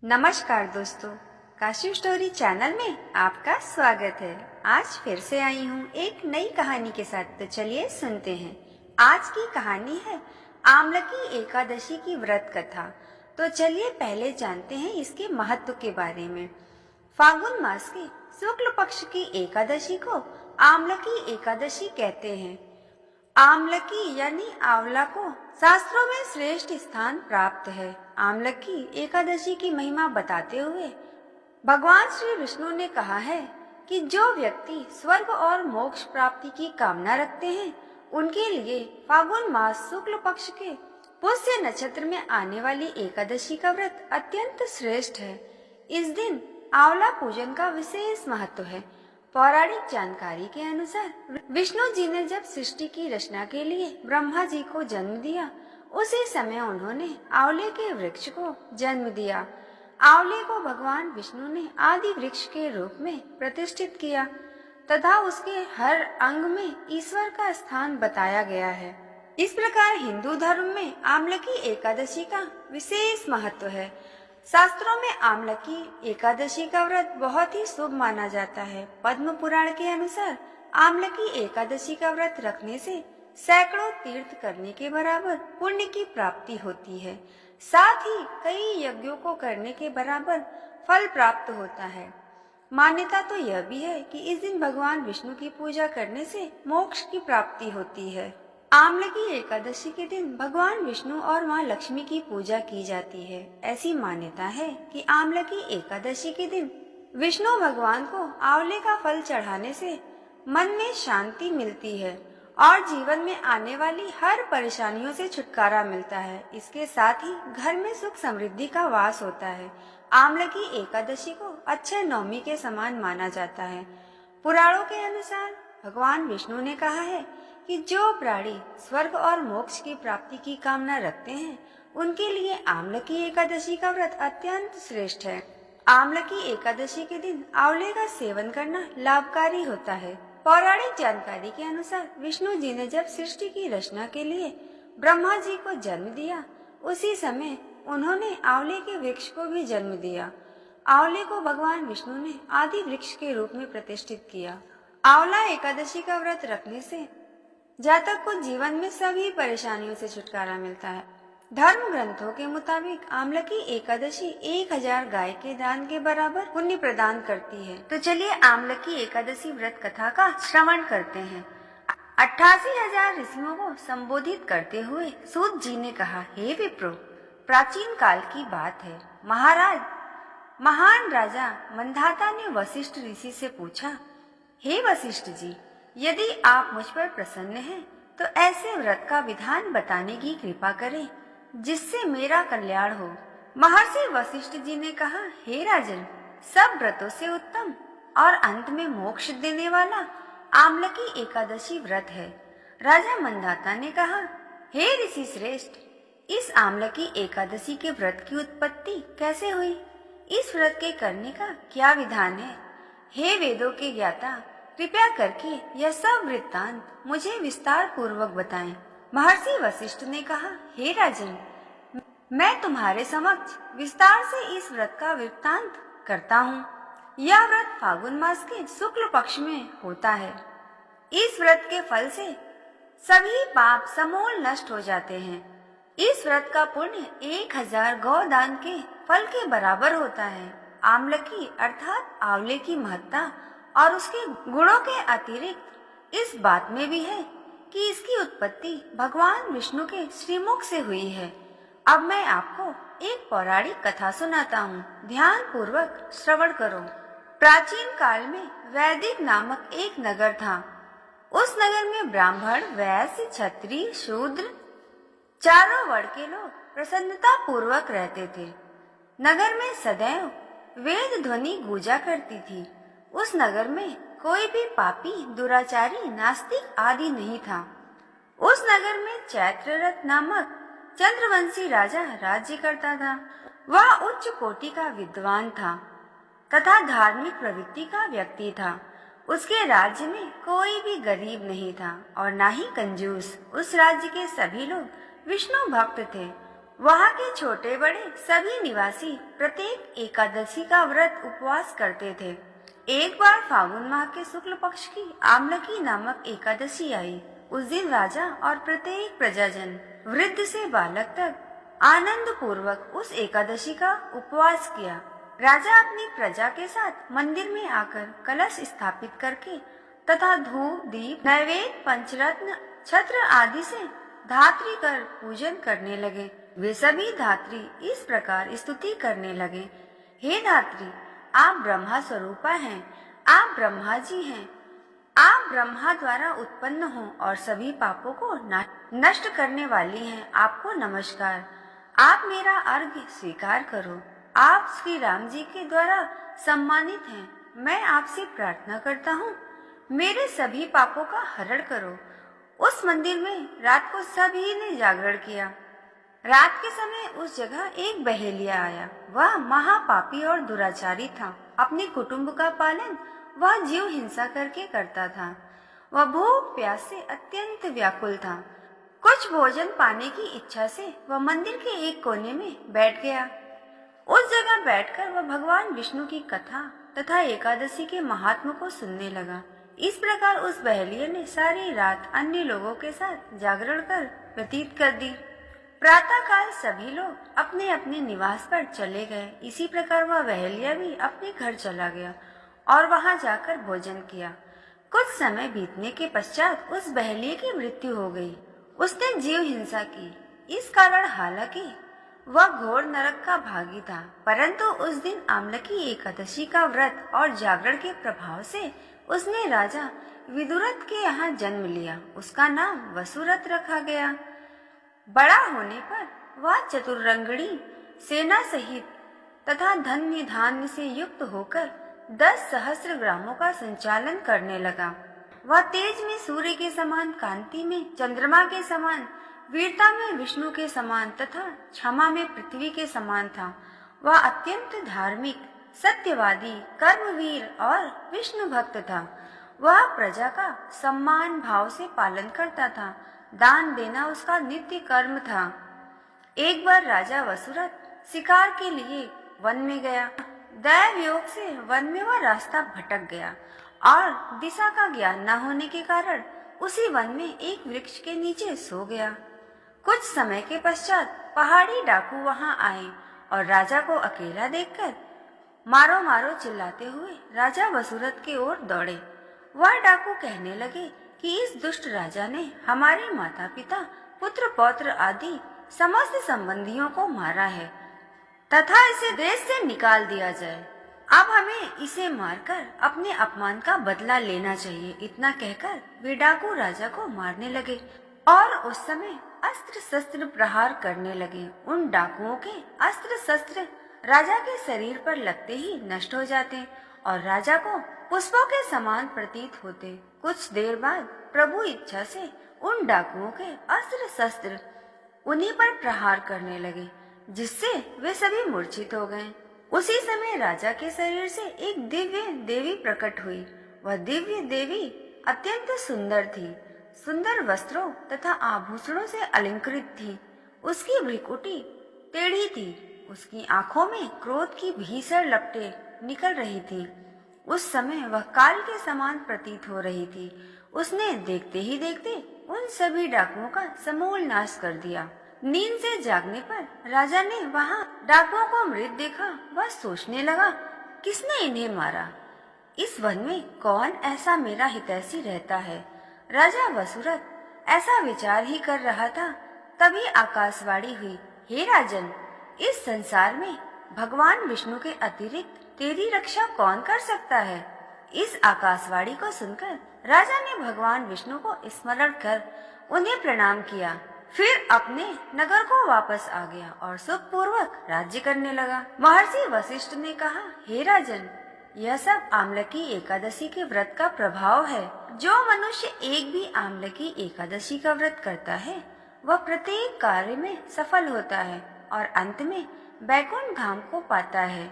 नमस्कार दोस्तों, Kashi story channel में आपका स्वागत है। आज फिर से आई हूँ एक नई कहानी के साथ। तो चलिए सुनते हैं। आज की कहानी है आमलकी एकादशी की व्रत कथा। तो चलिए पहले जानते हैं इसके महत्व के बारे में। फागुन मास के शुक्ल पक्ष की एकादशी को आमलकी एकादशी कहते हैं। आमलकी यानी आंवला को शास्त्रों में श्रेष्ठ स्थान प्राप्त है। आमलकी एकादशी की महिमा बताते हुए भगवान श्री विष्णु ने कहा है कि जो व्यक्ति स्वर्ग और मोक्ष प्राप्ति की कामना रखते हैं, उनके लिए फागुन मास शुक्ल पक्ष के पुष्य नक्षत्र में आने वाली एकादशी का व्रत अत्यंत श्रेष्ठ है। इस दिन आंवला पूजन का विशेष महत्व है। पौराणिक जानकारी के अनुसार विष्णु जी ने जब सृष्टि की रचना के लिए ब्रह्मा जी को जन्म दिया, उसी समय उन्होंने आंवले के वृक्ष को जन्म दिया। आंवले को भगवान विष्णु ने आदि वृक्ष के रूप में प्रतिष्ठित किया तथा उसके हर अंग में ईश्वर का स्थान बताया गया है। इस प्रकार हिंदू धर्म में आमलकी एकादशी का विशेष महत्व है। शास्त्रों में आमलकी एकादशी का व्रत बहुत ही शुभ माना जाता है। पद्म पुराण के अनुसार आमलकी एकादशी का व्रत रखने से सैकड़ों तीर्थ करने के बराबर पुण्य की प्राप्ति होती है। साथ ही कई यज्ञों को करने के बराबर फल प्राप्त होता है। मान्यता तो यह भी है कि इस दिन भगवान विष्णु की पूजा करने से मोक्ष की प्राप्ति होती है। आमलकी एकादशी के दिन भगवान विष्णु और माँ लक्ष्मी की पूजा की जाती है। ऐसी मान्यता है कि आमलकी एकादशी के दिन विष्णु भगवान को आंवले का फल चढ़ाने से मन में शांति मिलती है और जीवन में आने वाली हर परेशानियों से छुटकारा मिलता है। इसके साथ ही घर में सुख समृद्धि का वास होता है। आमलकी एकादशी को अक्षय नवमी के समान माना जाता है। पुराणों के अनुसार भगवान विष्णु ने कहा है कि जो प्राणी स्वर्ग और मोक्ष की प्राप्ति की कामना रखते हैं, उनके लिए आमलकी एकादशी का व्रत अत्यंत श्रेष्ठ है। आमलकी एकादशी के दिन आंवले का सेवन करना लाभकारी होता है। पौराणिक जानकारी के अनुसार विष्णु जी ने जब सृष्टि की रचना के लिए ब्रह्मा जी को जन्म दिया, उसी समय उन्होंने आंवले के वृक्ष को भी जन्म दिया। आंवले को भगवान विष्णु ने आदि वृक्ष के रूप में प्रतिष्ठित किया। आंवला एकादशी का व्रत रखने से जातक को जीवन में सभी परेशानियों से छुटकारा मिलता है। धर्म ग्रंथों के मुताबिक आमलकी एकादशी 1000 गाय के दान के बराबर पुण्य प्रदान करती है। तो चलिए आमलकी एकादशी व्रत कथा का श्रवण करते हैं। 88,000 ऋषियों को संबोधित करते हुए सूत जी ने कहा, हे विप्रो, प्राचीन काल की बात है। महाराज, महान राजा मंधाता ने वशिष्ठ ऋषि से पूछा, हे वशिष्ठ जी, यदि आप मुझ पर प्रसन्न हैं, तो ऐसे व्रत का विधान बताने की कृपा करें जिससे मेरा कल्याण हो। महर्षि वशिष्ठ जी ने कहा, हे राजन, सब व्रतों से उत्तम और अंत में मोक्ष देने वाला आमलकी एकादशी व्रत है। राजा मंधाता ने कहा, हे ऋषि श्रेष्ठ, इस आमलकी एकादशी के व्रत की उत्पत्ति कैसे हुई? इस व्रत के करने का क्या विधान है? हे वेदों के ज्ञाता, कृपया करके यह सब वृत्तांत मुझे विस्तार पूर्वक बताएं। महर्षि वशिष्ठ ने कहा, हे राजन, मैं तुम्हारे समक्ष विस्तार से इस व्रत का वृत्तांत करता हूँ। यह व्रत फागुन मास के शुक्ल पक्ष में होता है। इस व्रत के फल से सभी पाप समूल नष्ट हो जाते हैं। इस व्रत का पुण्य 1000 गौदान के फल के बराबर होता है। आमलकी अर्थात आंवले की महत्ता और उसके गुणों के अतिरिक्त इस बात में भी है कि इसकी उत्पत्ति भगवान विष्णु के श्रीमुख से हुई है। अब मैं आपको एक पौराणिक कथा सुनाता हूँ, ध्यान पूर्वक श्रवण करो। प्राचीन काल में वैदिक नामक एक नगर था। उस नगर में ब्राह्मण, वैश्य, क्षत्रिय, शूद्र, चारों वर्ण के लोग प्रसन्नता पूर्वक रहते थे। नगर में सदैव वेद ध्वनि गूंजा करती थी। उस नगर में कोई भी पापी, दुराचारी, नास्तिक आदि नहीं था। उस नगर में चैत्ररथ नामक चंद्रवंशी राजा राज्य करता था। वह उच्च कोटि का विद्वान था तथा धार्मिक प्रवृत्ति का व्यक्ति था। उसके राज्य में कोई भी गरीब नहीं था और न ही कंजूस। उस राज्य के सभी लोग विष्णु भक्त थे। वहाँ के छोटे बड़े सभी निवासी प्रत्येक एकादशी का व्रत उपवास करते थे। एक बार फागुन माह के शुक्ल पक्ष की आमलकी नामक एकादशी आई। उस दिन राजा और प्रत्येक प्रजाजन वृद्ध से बालक तक आनंद पूर्वक उस एकादशी का उपवास किया। राजा अपनी प्रजा के साथ मंदिर में आकर कलश स्थापित करके तथा धूप दीप नैवेद्य पंचरत्न छत्र आदि से धात्री कर पूजन करने लगे। वे सभी धात्री इस प्रकार स्तुति करने लगे, हे धात्री, आप ब्रह्मा स्वरूपा हैं, आप ब्रह्मा जी हैं, आप ब्रह्मा द्वारा उत्पन्न हो और सभी पापों को नष्ट करने वाली हैं। आपको नमस्कार, आप मेरा अर्घ्य स्वीकार करो। आप श्री राम जी के द्वारा सम्मानित हैं। मैं आपसे प्रार्थना करता हूँ, मेरे सभी पापों का हरण करो। उस मंदिर में रात को सभी ने जागरण किया। रात के समय उस जगह एक बहेलिया आया। वह महापापी और दुराचारी था। अपने कुटुंब का पालन वह जीव हिंसा करके करता था। वह भूख प्यास से अत्यंत व्याकुल था। कुछ भोजन पाने की इच्छा से वह मंदिर के एक कोने में बैठ गया। उस जगह बैठकर वह भगवान विष्णु की कथा तथा एकादशी के महात्म को सुनने लगा। इस प्रकार उस बहेलिये ने सारी रात अन्य लोगों के साथ जागरण कर व्यतीत कर दी। प्रातः काल सभी लोग अपने अपने निवास पर चले गए। इसी प्रकार वह बहेलिया भी अपने घर चला गया और वहां जाकर भोजन किया। कुछ समय बीतने के पश्चात उस बहेलिये की मृत्यु हो गई। उसने जीव हिंसा की। इस कारण हालांकि वह घोर नरक का भागी था, परंतु उस दिन आमलकी एकादशी का व्रत और जागरण के प्रभाव से उसने राजा विदुरथ के यहाँ जन्म लिया। उसका नाम वसुरथ रखा गया। बड़ा होने पर वह चतुरंगणी सेना सहित तथा धन्य धान्य से युक्त होकर 10 सहस्त्र ग्रामों का संचालन करने लगा। वह तेज में सूर्य के समान, कांति में चंद्रमा के समान, वीरता में विष्णु के समान तथा क्षमा में पृथ्वी के समान था। वह अत्यंत धार्मिक, सत्यवादी, कर्मवीर और विष्णु भक्त था। वह प्रजा का सम्मान भाव से पालन करता था। दान देना उसका नित्य कर्म था। एक बार राजा वसुरथ शिकार के लिए वन में गया। दैव योग से वन में वह रास्ता भटक गया और दिशा का ज्ञान न होने के कारण उसी वन में एक वृक्ष के नीचे सो गया। कुछ समय के पश्चात पहाड़ी डाकू वहां आए और राजा को अकेला देखकर मारो मारो चिल्लाते हुए राजा वसुरथ की ओर दौड़े। वह डाकू कहने लगे कि इस दुष्ट राजा ने हमारे माता पिता, पुत्र पौत्र आदि समस्त संबंधियों को मारा है तथा इसे देश से निकाल दिया जाए। अब हमें इसे मारकर अपने अपमान का बदला लेना चाहिए। इतना कहकर वे डाकू राजा को मारने लगे और उस समय अस्त्र शस्त्र प्रहार करने लगे। उन डाकुओं के अस्त्र शस्त्र राजा के शरीर पर लगते ही नष्ट हो जाते और राजा को पुष्पों के समान प्रतीत होते। कुछ देर बाद प्रभु इच्छा से उन डाकुओं के अस्त्र शस्त्र उन्हीं पर प्रहार करने लगे, जिससे वे सभी मूर्छित हो गए। उसी समय राजा के शरीर से एक दिव्य देवी प्रकट हुई। वह दिव्य देवी अत्यंत सुंदर थी। सुंदर वस्त्रों तथा आभूषणों से अलंकृत थी। उसकी भ्रिकुटी टेढ़ी थी। उसकी आंखों में क्रोध की भीषण लपटें निकल रही थी। उस समय वह काल के समान प्रतीत हो रही थी। उसने देखते ही देखते उन सभी डाकुओं का समूल नाश कर दिया। नींद से जागने पर राजा ने वहां डाकुओं को मृत देखा। वह सोचने लगा, किसने इन्हें मारा? इस वन में कौन ऐसा मेरा हितैषी रहता है? राजा वसुरथ ऐसा विचार ही कर रहा था, तभी आकाशवाणी हुई, हे राजन, इस संसार में भगवान विष्णु के अतिरिक्त तेरी रक्षा कौन कर सकता है? इस आकाशवाणी को सुनकर राजा ने भगवान विष्णु को स्मरण कर उन्हें प्रणाम किया। फिर अपने नगर को वापस आ गया और सुखपूर्वक राज्य करने लगा। महर्षि वशिष्ठ ने कहा, हे राजन, यह सब आमलकी एकादशी के व्रत का प्रभाव है। जो मनुष्य एक भी आमलकी एकादशी का व्रत करता है, वह प्रत्येक कार्य में सफल होता है और अंत में बैकुंठ धाम को पाता है।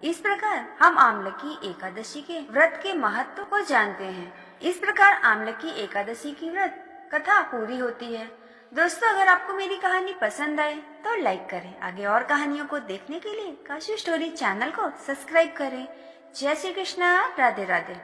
इस प्रकार हम आमलकी एकादशी के व्रत के महत्व को जानते हैं। इस प्रकार आमलकी एकादशी की व्रत कथा पूरी होती है। दोस्तों, अगर आपको मेरी कहानी पसंद आए तो लाइक करें। आगे और कहानियों को देखने के लिए काशी स्टोरी चैनल को सब्सक्राइब करें। जय श्री कृष्णा, राधे राधे।